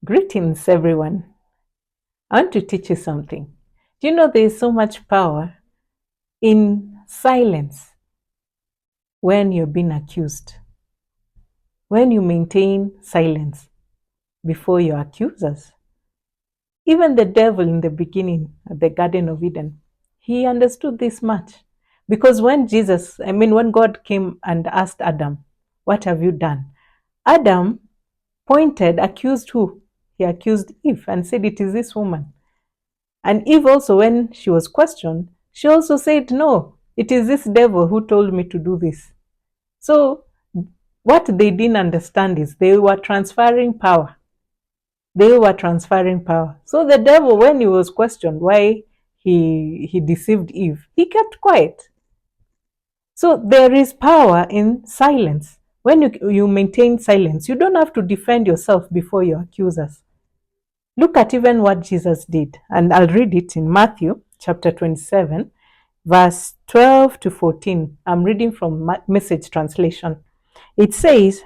Greetings, everyone. I want to teach you something. Do you know there is so much power in silence when you're being accused? When you maintain silence before your accusers. Even the devil in the beginning at the Garden of Eden, he understood this much. Because when when God came and asked Adam, "What have you done?" Adam accused who? He accused Eve and said, "It is this woman." And Eve also, when she was questioned, she also said, "No, it is this devil who told me to do this." So what they didn't understand is they were transferring power. They were transferring power. So the devil, when he was questioned why he deceived Eve, he kept quiet. So there is power in silence. When you maintain silence, you don't have to defend yourself before your accusers. Look at even what Jesus did, and I'll read it in Matthew chapter 27, verse 12 to 14. I'm reading from Message translation. It says,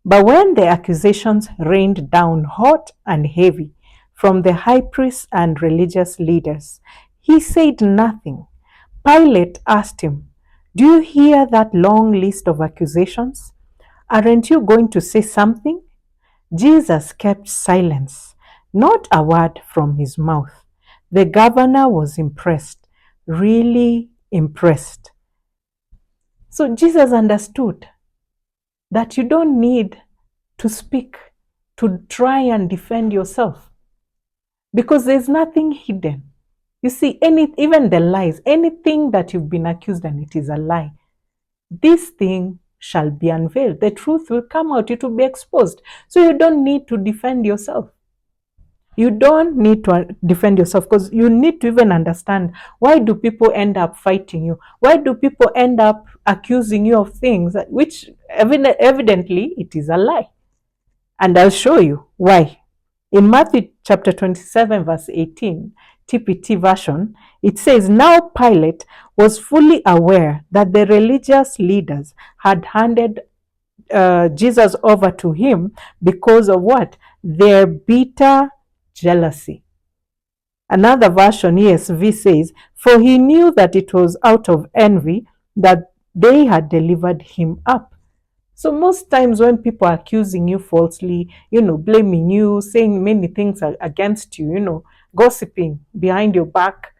"But when the accusations rained down hot and heavy from the high priests and religious leaders, he said nothing. Pilate asked him, 'Do you hear that long list of accusations? Aren't you going to say something?' Jesus kept silence, not a word from his mouth. The governor was impressed, really impressed. So Jesus understood that you don't need to speak to try and defend yourself because there's nothing hidden. You see, even the lies, anything that you've been accused and it is a lie, this thing shall be unveiled. The truth will come out, it will be exposed. So you don't need to defend yourself. You don't need to defend yourself because you need to even understand, why do people end up fighting you? Why do people end up accusing you of things which evidently it is a lie? And I'll show you why. In Matthew chapter 27, verse 18, TPT version, it says, "Now Pilate was fully aware that the religious leaders had handed Jesus over to him because of what? Their bitter jealousy." Another version, ESV, says, "For he knew that it was out of envy that they had delivered him up." So most times when people are accusing you falsely, blaming you, saying many things against you, gossiping behind your back,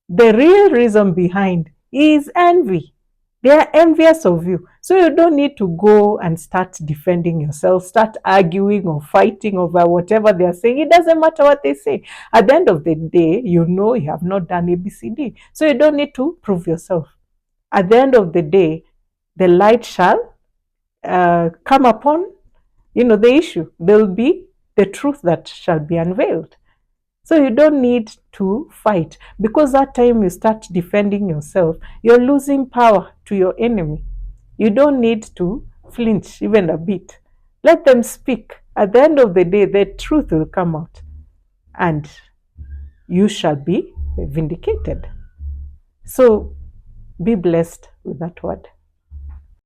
the real reason behind is envy. They are envious of you. So you don't need to go and start defending yourself, start arguing or fighting over whatever they are saying. It doesn't matter what they say. At the end of the day, you know you have not done ABCD. So you don't need to prove yourself. At the end of the day, the light shall come upon, the issue. There will be the truth that shall be unveiled. So you don't need to fight, because that time you start defending yourself, you're losing power to your enemy. You don't need to flinch even a bit. Let them speak. At the end of the day, the truth will come out and you shall be vindicated. So be blessed with that word.